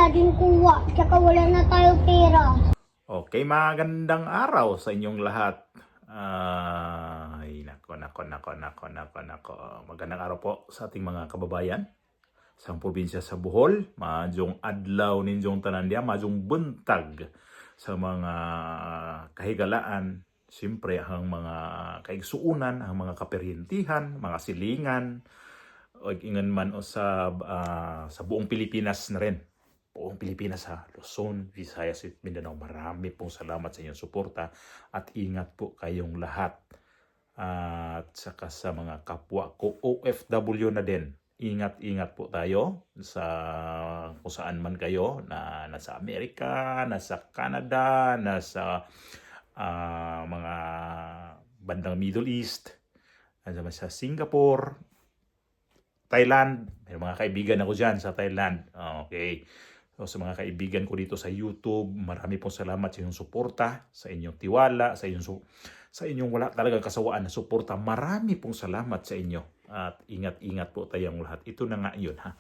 niya din kuha, tsaka wala na tayo pera. Okay, magandang araw sa inyong lahat. Ay, nako. Magandang araw po sa ating mga kababayan sa probinsya sa Bohol. Majong adlaw ninjong tanandya, majong buntag sa mga kahigalaan. Siyempre, ang mga kaigsuunan, ang mga kaperyentihan, mga silingan, o ingan man o sa buong Pilipinas na rin. Buong Pilipinas ha, Luzon, Visayas at Mindanao. Marami pong salamat sa inyong suporta at ingat po kayong lahat. At saka sa mga kapwa ko OFW na din, ingat po tayo sa kung saan man kayo, na nasa Amerika, nasa Canada, nasa mga bandang Middle East, sa Singapore, Thailand. May mga kaibigan ako dyan sa Thailand. Okay. So, sa mga kaibigan ko dito sa YouTube, marami pong salamat sa inyong suporta, sa inyong tiwala, sa inyong wala talagang kasawaan na suporta. Marami pong salamat sa inyo. At ingat po tayong lahat. Ito na nga yun ha.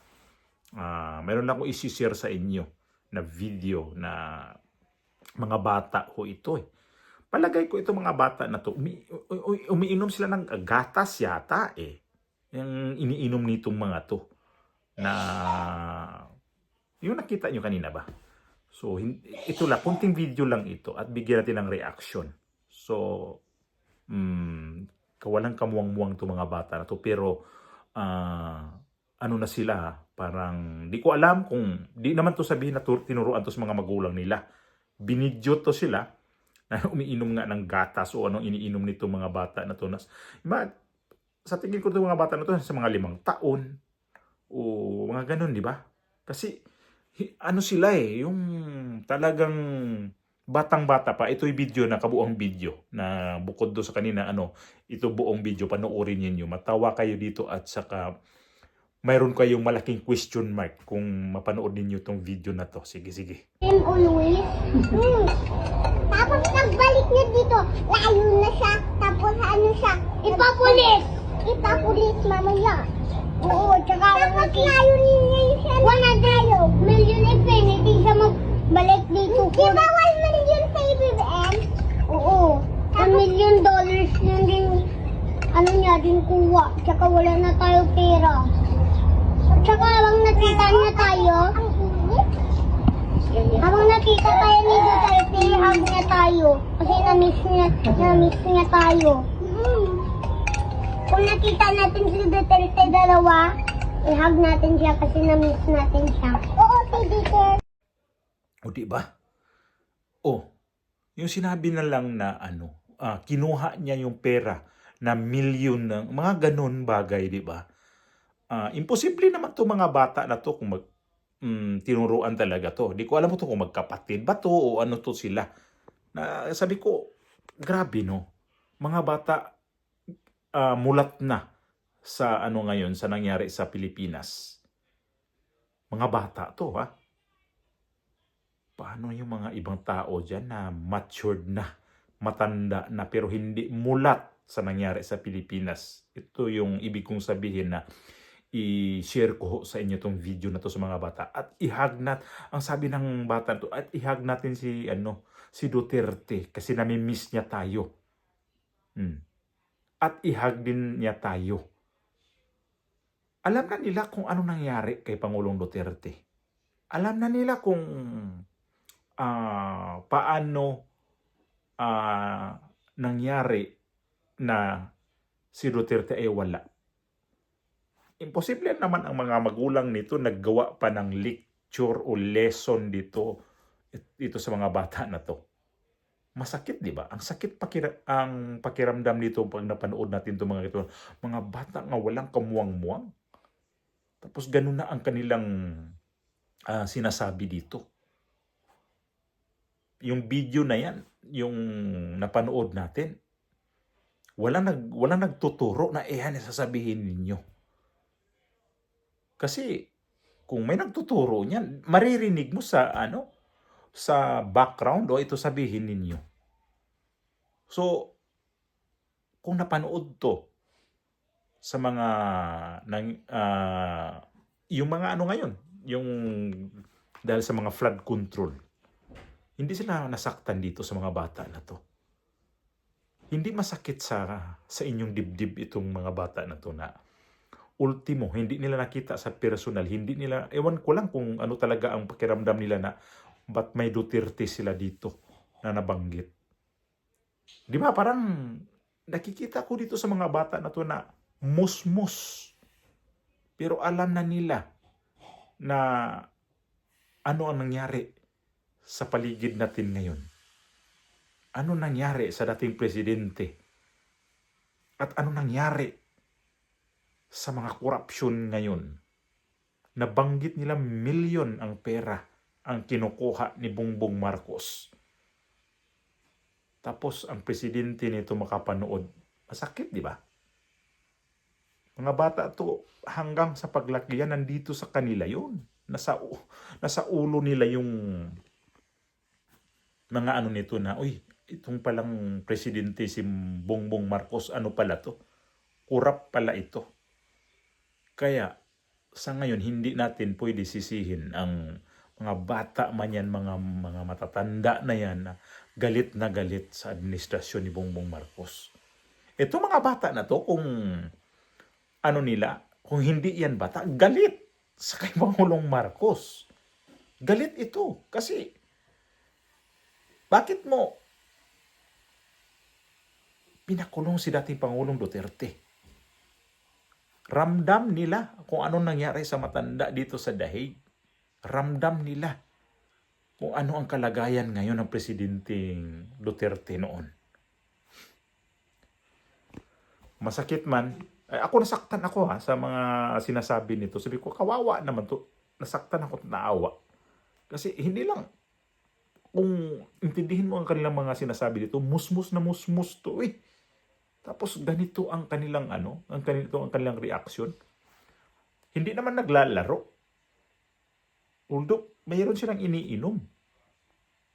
Meron lang akong isi-share sa inyo na video na mga bata ko ito eh. Palagay ko ito mga bata na to, umiinom sila ng gatas yata eh. Yung iniinom nitong mga to na yung nakita nyo kanina ba? So, ito lang, kunting video lang ito at bigyan natin ng reaction. So, kawalang kamuwang-muwang to mga bata na to. Pero, ano na sila, parang, di ko alam kung, di naman to sabihin na tinuruan to sa mga magulang nila. Binidyo to sila na umiinom nga ng gatas o anong iniinom nito mga bata na to. Sa tingin ko itong mga bata na to, sa mga 5 taon, o mga ganun, di ba? Kasi, ano sila eh, yung talagang batang-bata pa. Ito'y video na, kabuang video, na bukod do sa kanina, ito buong video, panoorin ninyo. Matawa kayo dito at saka, mayroon kayong malaking question mark kung mapanood ninyo itong video na to. Sige. Always. Tapos nagbalik niya dito, layo na siya, tapos ano siya, ipapulis mamaya. Oo, tsaka tapos layo niya siya. 100 million infinity siya magbalik dito. Di ba 1 million sa BBM? Oo. $1 million yun din, niya din kuha, tsaka wala na tayo pera. Tsaka habang nakita niya tayo, habang nakita tayo ni Duterte, hug niya tayo. Kasi na-miss niya tayo. Kung nakita natin si Duterte dalawa, i-hug natin siya kasi na-miss natin siya. Oo, teacher. O diba? Yung sinabi na lang na kinuha niya yung pera na milyon ng mga ganun bagay, diba? Imposible naman to mga bata na to kung tinuruan talaga to. Di ko alam mo to kung magkapatid ba to o ano to sila. Sabi ko, grabe no. Mga bata mulat na sa ngayon, sa nangyari sa Pilipinas. Mga bata to ha. Paano yung mga ibang tao dyan na matured na, matanda na, pero hindi mulat sa nangyari sa Pilipinas? Ito yung ibig kong sabihin na i-share ko sa inyo tong video na to sa mga bata at ihag nat ang sabi ng bata to at ihag natin si Duterte kasi nami-miss niya tayo. At ihag din niya tayo. Alam na nila kung ano nangyari kay Pangulong Duterte. Alam na nila kung paano nangyari na si Duterte ay wala. Imposible naman ang mga magulang nito naggawa pa ng lecture o lesson dito sa mga bata na to. Masakit, di ba? Ang sakit ang pakiramdam dito pag napanood natin itong mga ito. Mga bata nga walang kamuwang-muwang. Tapos ganun na ang kanilang sinasabi dito. Yung video na yan, yung napanood natin, walang nagtuturo na yan sasabihin ninyo. Kasi kung may nagtuturo niyan, maririnig mo sa background o ito sabihin ninyo. So, kung napanood to sa mga yung mga ngayon, yung dahil sa mga flood control. Hindi sila nasaktan dito sa mga bata na to. Hindi masakit sa inyong dibdib itong mga bata na to na ultimo, hindi nila nakita sa personal, hindi nila, ewan ko lang kung ano talaga ang pakiramdam nila na ba't may Duterte sila dito na nabanggit. Di ba parang nakikita ko dito sa mga bata na to na musmus. Pero alam na nila na ano ang nangyari sa paligid natin ngayon. Ano nangyari sa dating presidente? At ano nangyari sa mga korupsyon ngayon? Nabanggit nila milyon ang pera ang kinukuha ni Bongbong Marcos. Tapos ang presidente nito makapanood. Masakit, di ba? Mga bata to hanggang sa paglaki yan, nandito sa kanila yun. Nasa ulo nila yung mga ano nito na, uy, itong palang presidente si Bongbong Marcos, ano pala to? Kurap pala ito. Kaya, sa ngayon, hindi natin pwede sisihin ang mga bata man yan, mga matatanda na yan, na galit sa administrasyon ni Bongbong Marcos. Ito mga bata na to, kung ano nila, kung hindi yan bata, galit sa kay Pangulong Marcos. Galit ito. Kasi, bakit mo pinakulong si dating Pangulong Duterte? Ramdam nila kung anong nangyari sa matanda dito sa Dahig. Ramdam nila kung ano ang kalagayan ngayon ng Presidenteng Duterte noon. Masakit man. Ako nasaktan ako sa mga sinasabi nito. Sabi ko, kawawa naman to. Nasaktan ako at naawa. Kasi hindi lang, kung intindihin mo ang kanilang mga sinasabi dito, musmus na musmus to eh. Tapos ganito ang kanilang ang kanilang reaksyon. Hindi naman naglalaro. Although mayroon silang iniinom.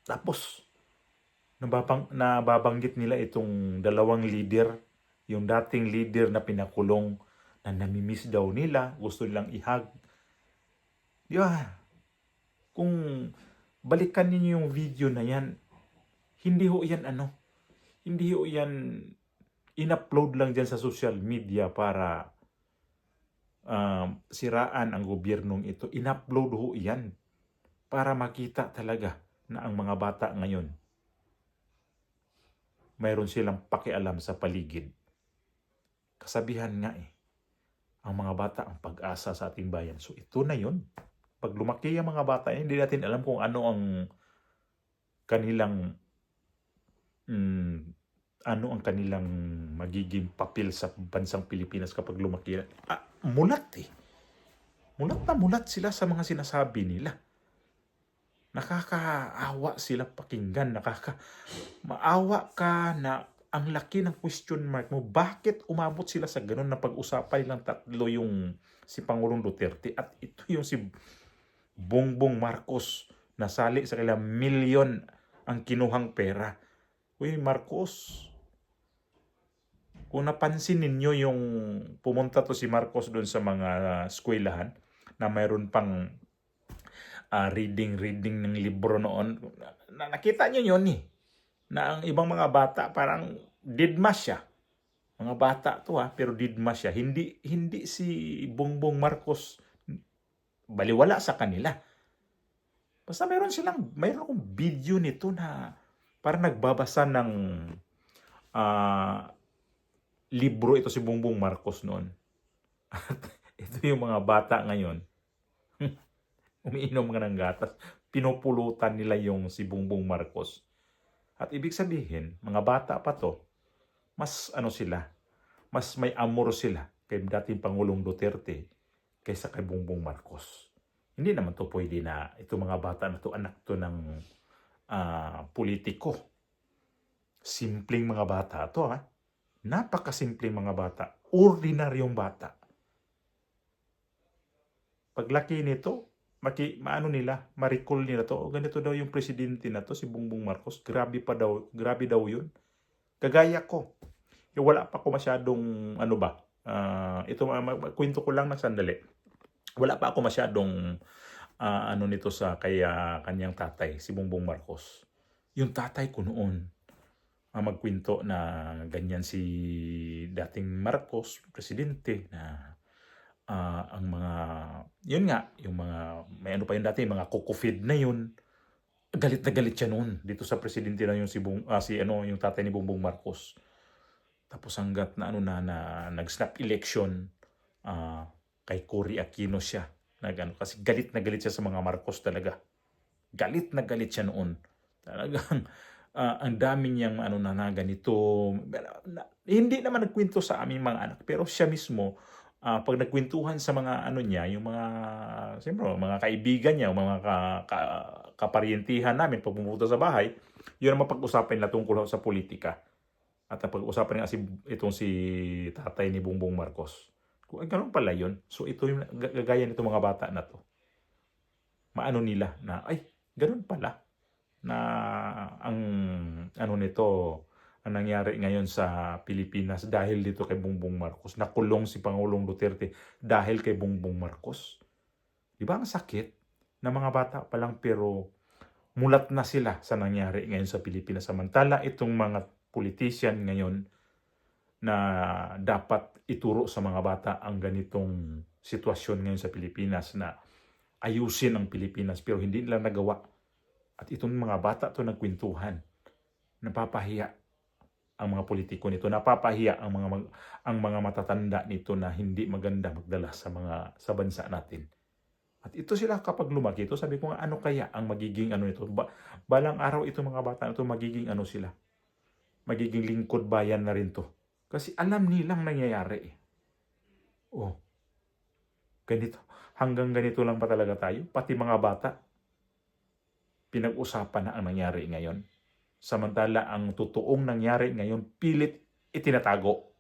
Tapos nababanggit nila itong dalawang leader, yung dating leader na pinakulong na namimiss daw nila, gusto nilang ihag. Di ba? Kung balikan niyo yung video na yan, hindi ho yan in-upload lang dyan sa social media para siraan ang gobyernong ito. In-upload ho yan para makita talaga na ang mga bata ngayon mayroon silang pakialam sa paligid. Kasabihan nga ang mga bata ang pag-asa sa ating bayan. So ito na yun. Pag lumaki ang mga bata, hindi natin alam kung ano ang kanilang magiging papel sa bansang Pilipinas kapag lumaki. Mulat eh. Mulat sila sa mga sinasabi nila. Nakakaawa sila pakinggan. Maawa ka na ang laki ng question mark mo. Bakit umabot sila sa ganun na pag-usapan nilang tatlo yung si Pangulong Duterte at ito yung si Bongbong Marcos. Nasali sa kailang milyon ang kinuhang pera. Uy, Marcos, kung napansin ninyo yung pumunta to si Marcos doon sa mga eskwelahan na mayroon pang reading ng libro noon, nakita nyo yun na ang ibang mga bata parang didmas siya. Mga bata to pero didmas siya. Hindi si Bongbong Marcos baliwala sa kanila. Basta mayroon akong video nito na parang nagbabasa ng libro ito si Bongbong Marcos noon. At ito yung mga bata ngayon. Umiinom nga ng gatas. Pinupulutan nila yung si Bongbong Marcos. At ibig sabihin, mga bata pa to, mas mas may amor sila kay dating Pangulong Duterte kaysa kay Bongbong Marcos. Hindi naman to pwede na itong mga bata na to, anak to ng politiko. Simpleng mga bata to Napakasimpleng mga bata. Ordinaryong bata. Paglaki nito, ma-recall nila to. Ganito daw yung presidente na to, si Bongbong Marcos. Grabe daw yun. Kagaya ko. Wala pa ako masyadong, kwento ko lang na sandali. Wala pa ako masyadong ano nito sa kanyang tatay, si Bongbong Marcos. Yung tatay ko noon, magkwento na ganyan si dating Marcos, presidente, na ang mga, yun nga, yung mga, may ano pa yun dati, mga kukufid na yun, galit na galit siya noon dito sa presidente na yung yung tatay ni Bongbong Marcos. Tapos hanggat na nag-snap election, kay Cory Aquino siya. Kasi galit na galit siya sa mga Marcos talaga. Galit na galit siya noon. Talagang ang dami niyang ganito. Hindi naman nagkwento sa aming mga anak, pero siya mismo, pag nagkwentuhan sa mga niya, yung mga, siyempre, mga kaibigan niya, mga kaparyentihan namin pag pumunta sa bahay, yun ang mapag-usapan nila tungkol sa politika. At pag-usapan nga itong si tatay ni Bongbong Marcos. Kung ganun pala yun. So ito yung gagaya nito mga bata na to. Maano nila na, ay, ganun pala. Na ang ang nangyari ngayon sa Pilipinas dahil dito kay Bongbong Marcos. Nakulong si Pangulong Duterte dahil kay Bongbong Marcos. Di ba ang sakit na mga bata pa lang pero mulat na sila sa nangyari ngayon sa Pilipinas. Samantala itong mga politician ngayon na dapat ituro sa mga bata ang ganitong sitwasyon ngayon sa Pilipinas na ayusin ang Pilipinas pero hindi nila nagawa. At itong mga bata to nagkwentuhan. Napapahiya ang mga politiko nito, napapahiya ang mga matatanda nito na hindi maganda magdala sa bansa natin. At ito sila kapag lumaki, ito sabi ko nga, ano kaya ang magiging nito? Balang araw itong mga bata na ito magiging sila? Magiging lingkod bayan na rin to. Kasi alam nilang nangyayari eh. Oh, ganito. Hanggang ganito lang pa talaga tayo? Pati mga bata, pinag-usapan na ang nangyari ngayon. Samantala, ang totoong nangyari ngayon, pilit itinatago.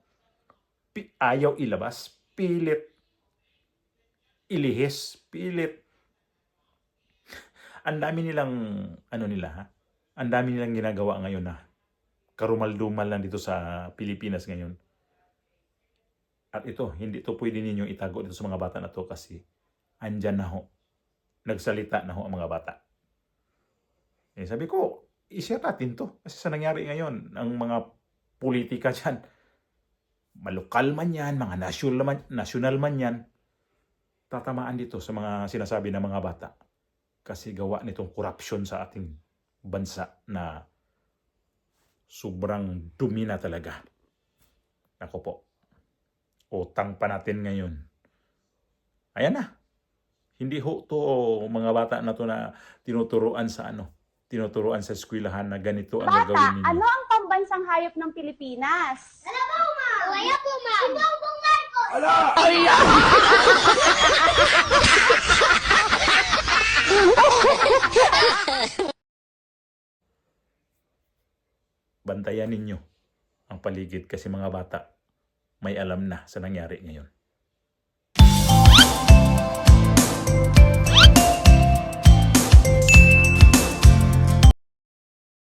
Ayaw ilabas. Pilit ilihis. Pilit. Ang dami nilang, ang dami nilang ginagawa ngayon na karumal-dumal lang dito sa Pilipinas ngayon. At ito, hindi ito pwede ninyong itago dito sa mga bata na to kasi andyan na ho. Nagsalita na ho ang mga bata. Sabi ko, i-share natin to. Kasi sa nangyari ngayon, ang mga politika dyan, malokal man yan, mga national man yan, tatamaan dito sa mga sinasabi ng mga bata. Kasi gawa nitong corruption sa ating bansa na sobrang dumi na talaga. Ako po, utang pa natin ngayon. Ayan na. Hindi ho to mga bata na to na tinuturuan sa eskwelahan na ganito ang gagawin Bata, ninyo. ano ang pambansang hayop ng Pilipinas? Wala po, ma'am. Wala po, ma'am. Si Bongbong Marcos. Ala! Bantayan ninyo ang paligid kasi mga bata may alam na sa nangyari ngayon.